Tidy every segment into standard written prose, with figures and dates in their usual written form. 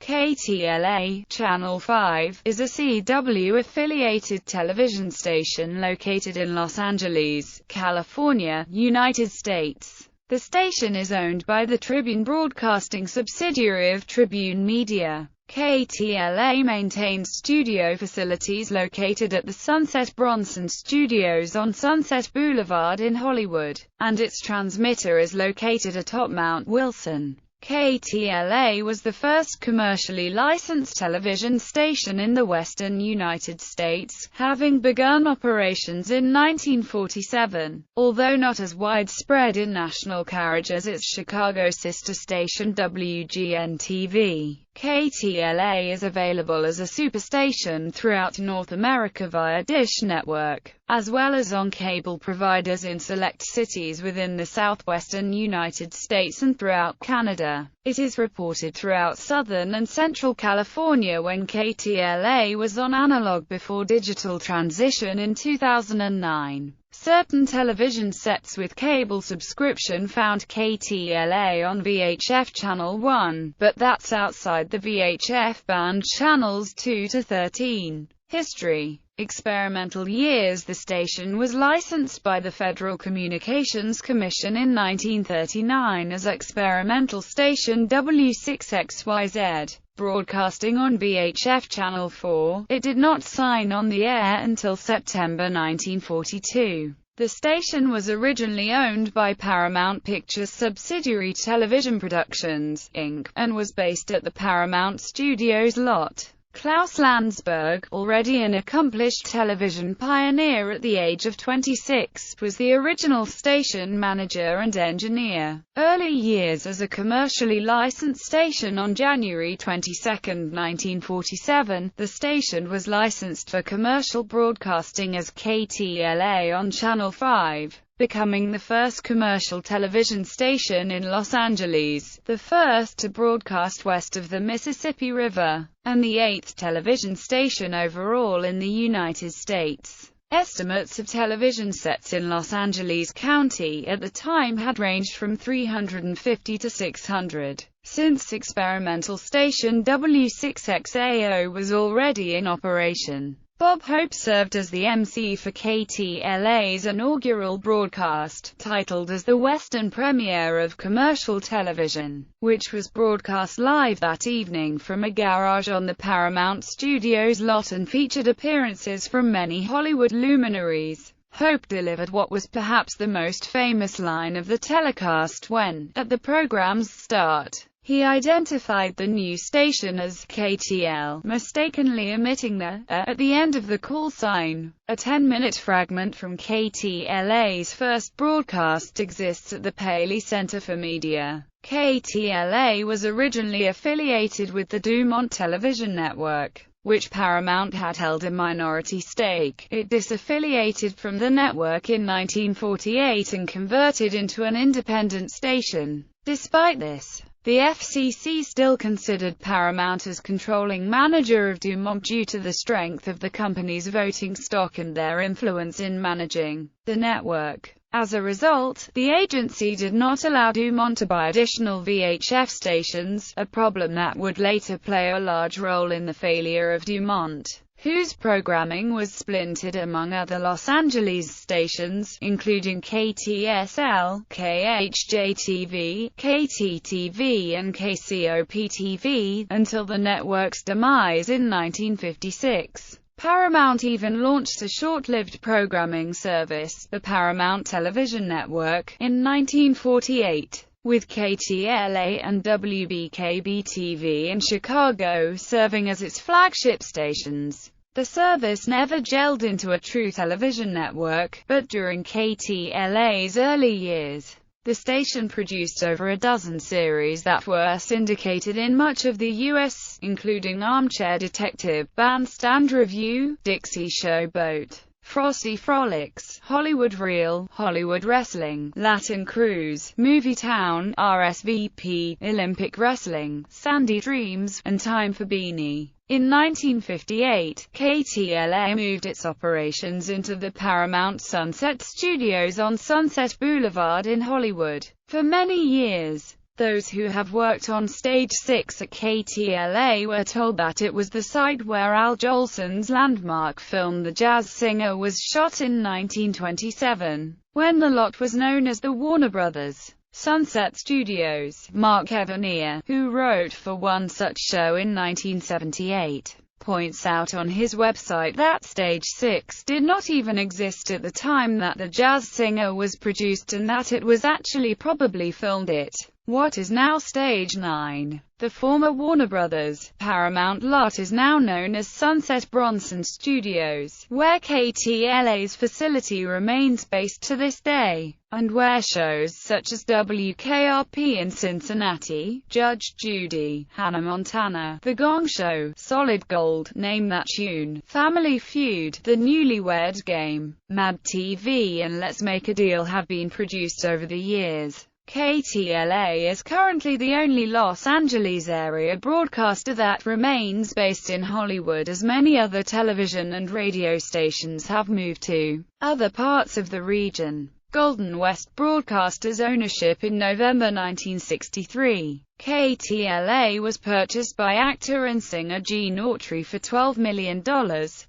KTLA, Channel 5, is a CW-affiliated television station located in Los Angeles, California, United States. The station is owned by the Tribune Broadcasting subsidiary of Tribune Media. KTLA maintains studio facilities located at the Sunset Bronson Studios on Sunset Boulevard in Hollywood, and its transmitter is located atop Mount Wilson. KTLA was the first commercially licensed television station in the western United States, having begun operations in 1947. Although not as widespread in national carriage as its Chicago sister station WGN-TV, KTLA is available as a superstation throughout North America via Dish Network, as well as on cable providers in select cities within the southwestern United States and throughout Canada. It is reported throughout Southern and Central California when KTLA was on analog before digital transition in 2009. Certain television sets with cable subscription found KTLA on VHF Channel 1, but that's outside the VHF band channels 2 to 13. History. Experimental years. The station was licensed by the Federal Communications Commission in 1939 as experimental station W6XYZ, broadcasting on VHF Channel 4. It did not sign on the air until September 1942. The station was originally owned by Paramount Pictures subsidiary Television Productions, Inc., and was based at the Paramount Studios lot. Klaus Landsberg, already an accomplished television pioneer at the age of 26, was the original station manager and engineer. Early years as a commercially licensed station. On January 22, 1947, the station was licensed for commercial broadcasting as KTLA on Channel 5. Becoming the first commercial television station in Los Angeles, the first to broadcast west of the Mississippi River, and the 8th television station overall in the United States. Estimates of television sets in Los Angeles County at the time had ranged from 350 to 600. Since experimental station W6XAO was already in operation, Bob Hope served as the MC for KTLA's inaugural broadcast, titled as the Western premiere of commercial television, which was broadcast live that evening from a garage on the Paramount Studios lot and featured appearances from many Hollywood luminaries. Hope delivered what was perhaps the most famous line of the telecast when, at the program's start, he identified the new station as KTL, mistakenly omitting the at the end of the call sign. A 10-minute fragment from KTLA's first broadcast exists at the Paley Center for Media. KTLA was originally affiliated with the Dumont Television Network, which Paramount had held a minority stake. It disaffiliated from the network in 1948 and converted into an independent station. Despite this, the FCC still considered Paramount as controlling manager of Dumont due to the strength of the company's voting stock and their influence in managing the network. As a result, the agency did not allow Dumont to buy additional VHF stations, a problem that would later play a large role in the failure of Dumont, whose programming was splintered among other Los Angeles stations, including KTSL, KHJ-TV, KTTV and KCOP-TV, until the network's demise in 1956. Paramount even launched a short-lived programming service, the Paramount Television Network, in 1948. With KTLA and WBKB-TV in Chicago serving as its flagship stations. The service never gelled into a true television network, but during KTLA's early years, the station produced over a dozen series that were syndicated in much of the U.S., including Armchair Detective, Bandstand Review, Dixie Showboat, Frosty Frolics, Hollywood Reel, Hollywood Wrestling, Latin Cruise, Movie Town, RSVP, Olympic Wrestling, Sandy Dreams, and Time for Beanie. In 1958, KTLA moved its operations into the Paramount Sunset Studios on Sunset Boulevard in Hollywood. For many years, Those who have worked on Stage 6 at KTLA were told that it was the site where Al Jolson's landmark film The Jazz Singer was shot in 1927, when the lot was known as the Warner Brothers Sunset Studios. Mark Evanier, who wrote for one such show in 1978, points out on his website that Stage 6 did not even exist at the time that The Jazz Singer was produced, and that it was actually probably filmed at what is now Stage 9. The former Warner Brothers Paramount lot is now known as Sunset Bronson Studios, where KTLA's facility remains based to this day, and where shows such as WKRP in Cincinnati, Judge Judy, Hannah Montana, The Gong Show, Solid Gold, Name That Tune, Family Feud, The Newlywed Game, Mad TV and Let's Make a Deal have been produced over the years. KTLA is currently the only Los Angeles area broadcaster that remains based in Hollywood, as many other television and radio stations have moved to other parts of the region. Golden West Broadcasters ownership. In November 1963, KTLA was purchased by actor and singer Gene Autry for $12 million.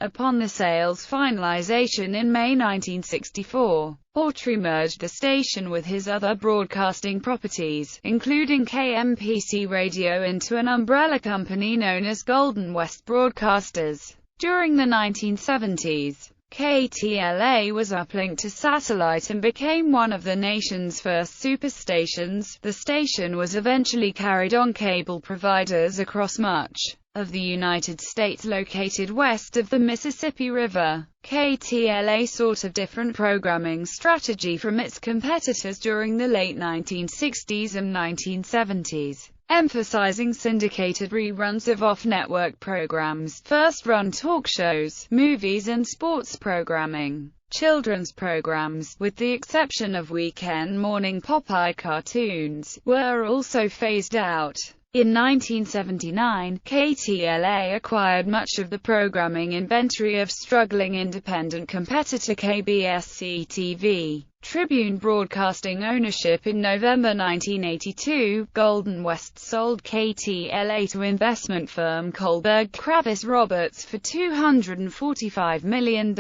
Upon the sale's finalization in May 1964, Autry merged the station with his other broadcasting properties, including KMPC Radio, into an umbrella company known as Golden West Broadcasters. During the 1970s, KTLA was uplinked to satellite and became one of the nation's first superstations. The station was eventually carried on cable providers across much of the United States located west of the Mississippi River. KTLA sought a different programming strategy from its competitors during the late 1960s and 1970s, emphasizing syndicated reruns of off-network programs, first-run talk shows, movies and sports programming. Children's programs, with the exception of weekend morning Popeye cartoons, were also phased out. In 1979, KTLA acquired much of the programming inventory of struggling independent competitor KBSC-TV. Tribune Broadcasting ownership. In November 1982, Golden West sold KTLA to investment firm Kohlberg Kravis Roberts for $245 million.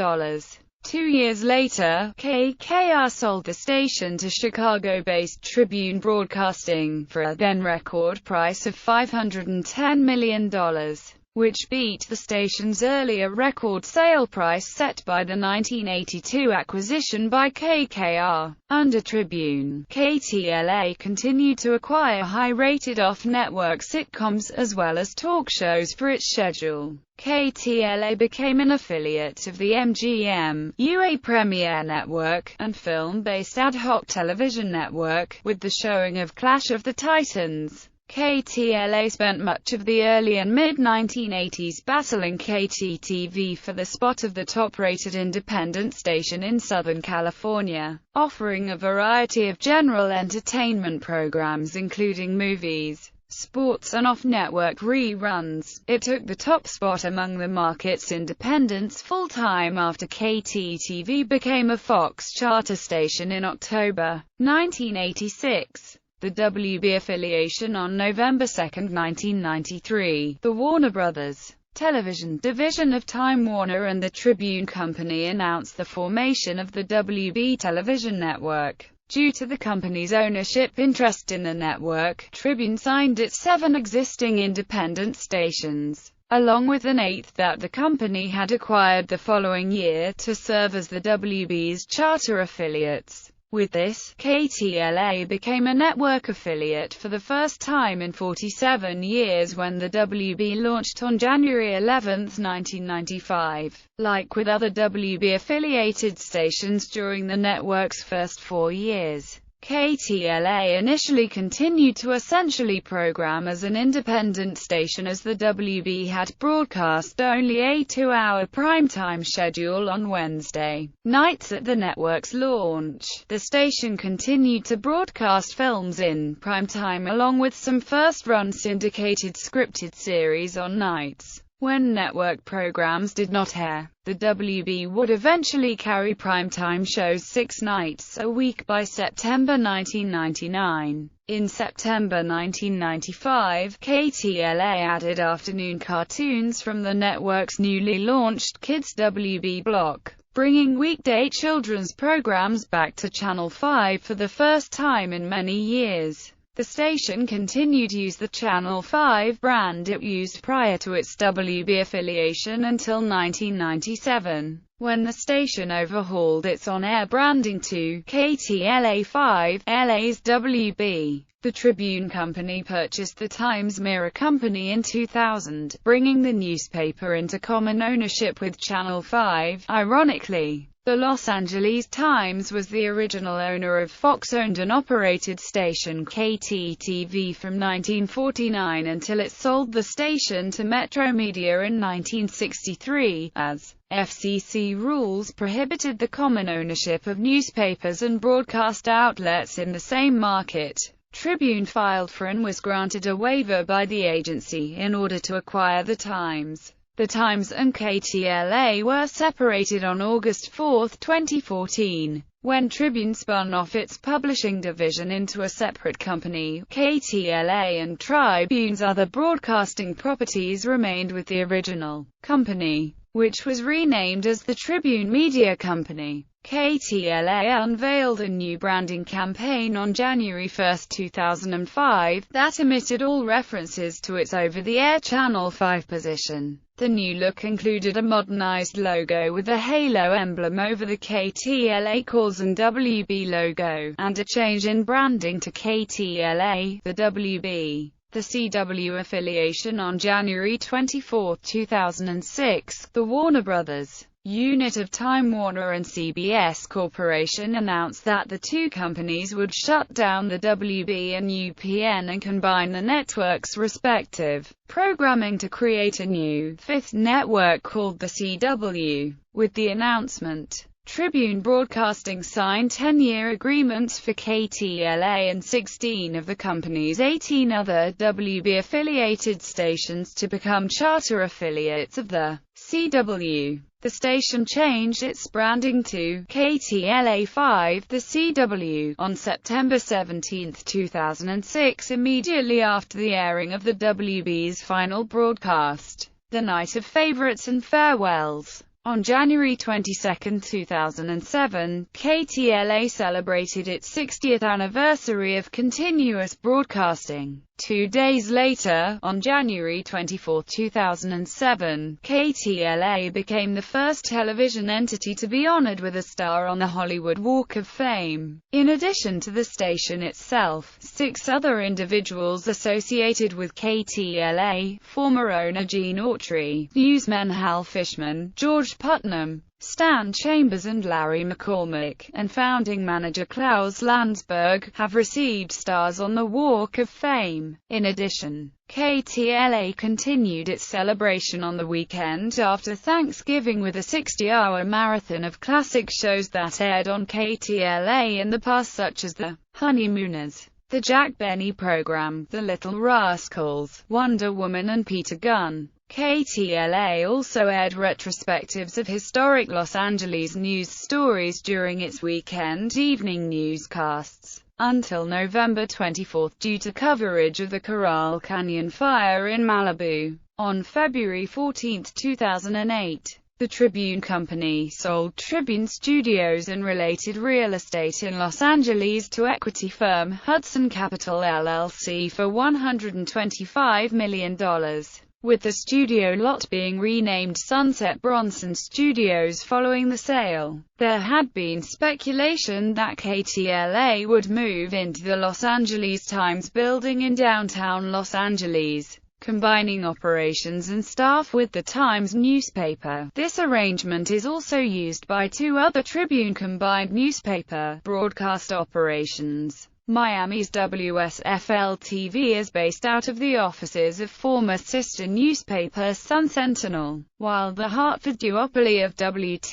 2 years later, KKR sold the station to Chicago-based Tribune Broadcasting for a then-record price of $510 million, which beat the station's earlier record sale price set by the 1982 acquisition by KKR. Under Tribune, KTLA continued to acquire high-rated off-network sitcoms as well as talk shows for its schedule. KTLA became an affiliate of the MGM, UA Premiere Network, and film-based ad hoc television network, with the showing of Clash of the Titans. KTLA spent much of the early and mid-1980s battling KTTV for the spot of the top-rated independent station in Southern California, offering a variety of general entertainment programs including movies, sports and off-network reruns. It took the top spot among the market's independents full-time after KTTV became a Fox charter station in October 1986. The WB affiliation. On November 2, 1993, the Warner Brothers television division of Time Warner and the Tribune Company announced the formation of the WB television network. Due to the company's ownership interest in the network, Tribune signed its 7 existing independent stations, along with an 8th that the company had acquired the following year, to serve as the WB's charter affiliates. With this, KTLA became a network affiliate for the first time in 47 years when the WB launched on January 11, 1995. Like with other WB-affiliated stations during the network's first 4 years, KTLA initially continued to essentially program as an independent station, as the WB had broadcast only a 2-hour primetime schedule on Wednesday nights at the network's launch. The station continued to broadcast films in primetime along with some first-run syndicated scripted series on nights When network programs did not air, the WB would eventually carry primetime shows 6 nights a week by September 1999. In September 1995, KTLA added afternoon cartoons from the network's newly launched Kids WB block, bringing weekday children's programs back to Channel 5 for the first time in many years. The station continued to use the Channel 5 brand it used prior to its WB affiliation until 1997, when the station overhauled its on-air branding to KTLA-5, LA's WB. The Tribune Company purchased the Times Mirror Company in 2000, bringing the newspaper into common ownership with Channel 5. Ironically, the Los Angeles Times was the original owner of Fox-owned and operated station KTTV from 1949 until it sold the station to Metro Media in 1963, as FCC rules prohibited the common ownership of newspapers and broadcast outlets in the same market. Tribune filed for and was granted a waiver by the agency in order to acquire the Times. The Times and KTLA were separated on August 4, 2014, when Tribune spun off its publishing division into a separate company. KTLA and Tribune's other broadcasting properties remained with the original company, which was renamed as the Tribune Media Company. KTLA unveiled a new branding campaign on January 1, 2005, that omitted all references to its over-the-air Channel 5 position. The new look included a modernized logo with a halo emblem over the KTLA calls and WB logo, and a change in branding to KTLA, the WB. The CW affiliation on January 24, 2006, the Warner Brothers unit of Time Warner and CBS Corporation announced that the two companies would shut down the WB and UPN and combine the networks' respective programming to create a new fifth network called the CW. With the announcement, Tribune Broadcasting signed 10-year agreements for KTLA and 16 of the company's 18 other WB-affiliated stations to become charter affiliates of the CW. The station changed its branding to KTLA-5, the CW, on September 17, 2006, immediately after the airing of the WB's final broadcast, The Night of Favorites and Farewells. On January 22, 2007, KTLA celebrated its 60th anniversary of continuous broadcasting. 2 days later, on January 24, 2007, KTLA became the first television entity to be honored with a star on the Hollywood Walk of Fame. In addition to the station itself, 6 other individuals associated with KTLA, former owner Gene Autry, newsmen Hal Fishman, George Putnam, Stan Chambers and Larry McCormick, and founding manager Klaus Landsberg, have received stars on the Walk of Fame. In addition, KTLA continued its celebration on the weekend after Thanksgiving with a 60-hour marathon of classic shows that aired on KTLA in the past, such as The Honeymooners, The Jack Benny Program, The Little Rascals, Wonder Woman and Peter Gunn. KTLA also aired retrospectives of historic Los Angeles news stories during its weekend evening newscasts, until November 24 due to coverage of the Coral Canyon fire in Malibu. On February 14, 2008, the Tribune Company sold Tribune Studios and related real estate in Los Angeles to equity firm Hudson Capital LLC for $125 million. With the studio lot being renamed Sunset Bronson Studios following the sale. There had been speculation that KTLA would move into the Los Angeles Times building in downtown Los Angeles, combining operations and staff with the Times newspaper. This arrangement is also used by 2 other Tribune combined newspaper broadcast operations. Miami's WSFL-TV is based out of the offices of former sister newspaper Sun-Sentinel, while the Hartford duopoly of WTIC-TV,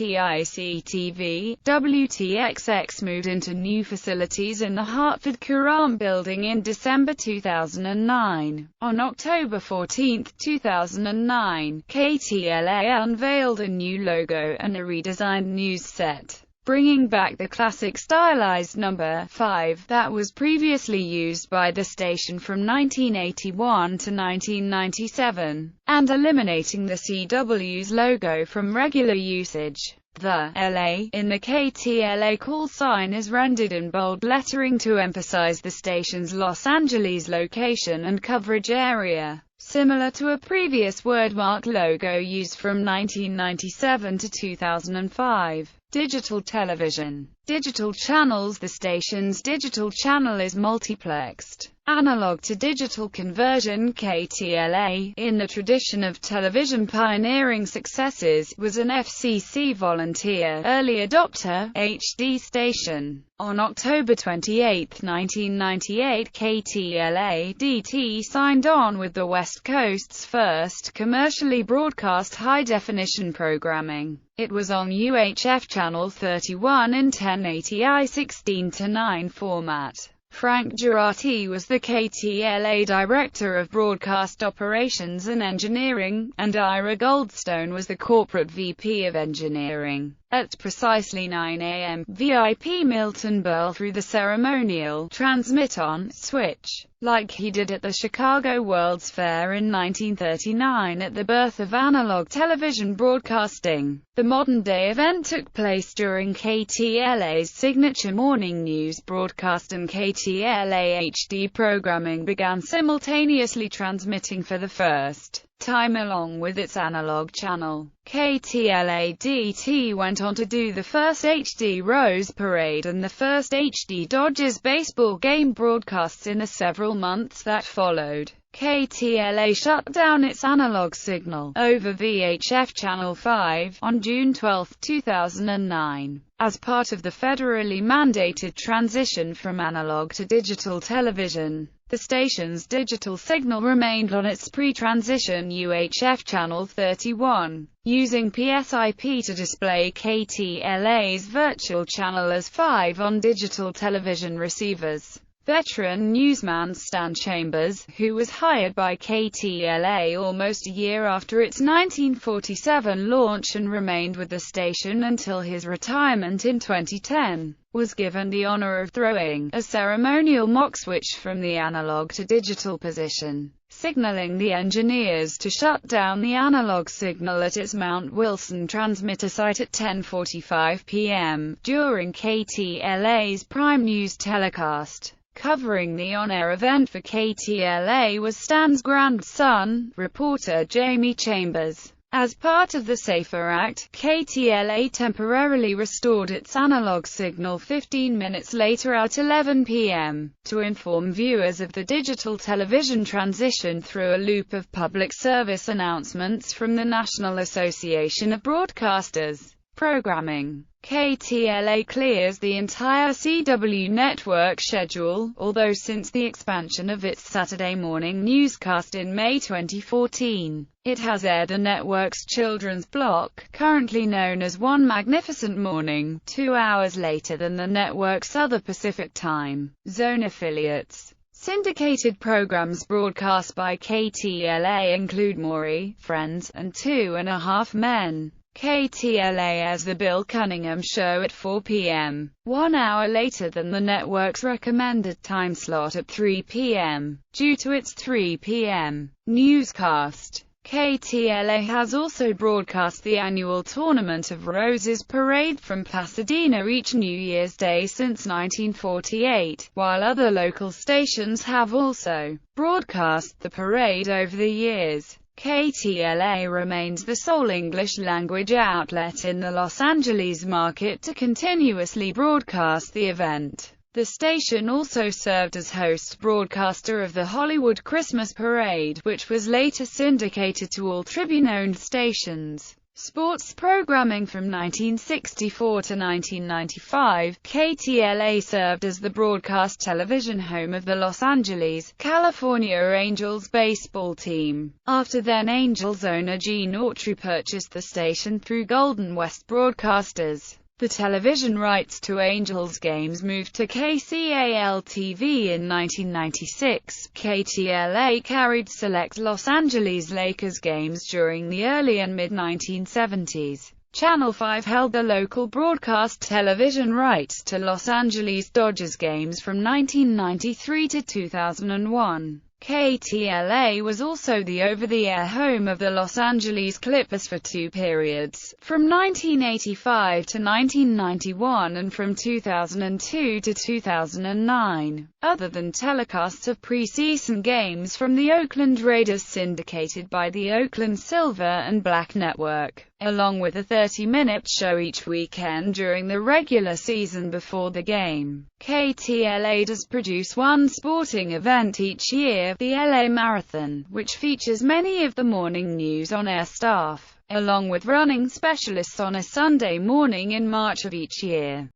WTXX moved into new facilities in the Hartford Courant Building in December 2009. On October 14, 2009, KTLA unveiled a new logo and a redesigned news set, bringing back the classic stylized number 5 that was previously used by the station from 1981 to 1997, and eliminating the CW's logo from regular usage. The LA in the KTLA call sign is rendered in bold lettering to emphasize the station's Los Angeles location and coverage area, similar to a previous wordmark logo used from 1997 to 2005. Digital television. Digital channels. The station's digital channel is multiplexed analog to digital conversion. KTLA, in the tradition of television pioneering successes, was an FCC volunteer, early adopter, HD station. On October 28, 1998, KTLA-DT signed on with the West Coast's first commercially broadcast high-definition programming. It was on UHF Channel 31 in 1080i 16:9 format. Frank Girardi was the KTLA Director of Broadcast Operations and Engineering, and Ira Goldstone was the Corporate VP of Engineering. At precisely 9 a.m., VIP Milton Berle threw the ceremonial transmit-on switch, like he did at the Chicago World's Fair in 1939 at the birth of analog television broadcasting. The modern-day event took place during KTLA's signature morning news broadcast, and KTLA HD programming began simultaneously transmitting for the first time along with its analog channel. KTLA-DT went on to do the first HD Rose Parade and the first HD Dodgers baseball game broadcasts in the several months that followed. KTLA shut down its analog signal over VHF Channel 5 on June 12, 2009. As part of the federally mandated transition from analog to digital television, the station's digital signal remained on its pre-transition UHF Channel 31, using PSIP to display KTLA's virtual channel as 5 on digital television receivers. Veteran newsman Stan Chambers, who was hired by KTLA almost a year after its 1947 launch and remained with the station until his retirement in 2010, was given the honor of throwing a ceremonial mock switch from the analog to digital position, signaling the engineers to shut down the analog signal at its Mount Wilson transmitter site at 10:45 p.m. during KTLA's prime news telecast. Covering the on-air event for KTLA was Stan's grandson, reporter Jamie Chambers. As part of the SAFER Act, KTLA temporarily restored its analog signal 15 minutes later at 11 p.m., to inform viewers of the digital television transition through a loop of public service announcements from the National Association of Broadcasters. Programming. KTLA clears the entire CW network schedule, although since the expansion of its Saturday morning newscast in May 2014, it has aired the network's children's block, currently known as One Magnificent Morning, 2 hours later than the network's other Pacific Time Zone affiliates. Syndicated programs broadcast by KTLA include Maury, Friends, and 2.5 Men. KTLA airs The Bill Cunningham Show at 4 p.m., 1 hour later than the network's recommended time slot at 3 p.m., due to its 3 p.m. newscast. KTLA has also broadcast the annual Tournament of Roses parade from Pasadena each New Year's Day since 1948, while other local stations have also broadcast the parade over the years. KTLA remains the sole English-language outlet in the Los Angeles market to continuously broadcast the event. The station also served as host broadcaster of the Hollywood Christmas Parade, which was later syndicated to all Tribune-owned stations. Sports programming from 1964 to 1995, KTLA served as the broadcast television home of the Los Angeles, California Angels baseball team. After then Angels owner Gene Autry purchased the station through Golden West Broadcasters. The television rights to Angels games moved to KCAL-TV in 1996. KTLA carried select Los Angeles Lakers games during the early and mid-1970s. Channel 5 held the local broadcast television rights to Los Angeles Dodgers games from 1993 to 2001. KTLA was also the over-the-air home of the Los Angeles Clippers for 2 periods, from 1985 to 1991 and from 2002 to 2009, other than telecasts of preseason games from the Oakland Raiders syndicated by the Oakland Silver and Black Network, along with a 30-minute show each weekend during the regular season before the game. KTLA does produce one sporting event each year, the LA Marathon, which features many of the morning news on-air staff, along with running specialists on a Sunday morning in March of each year.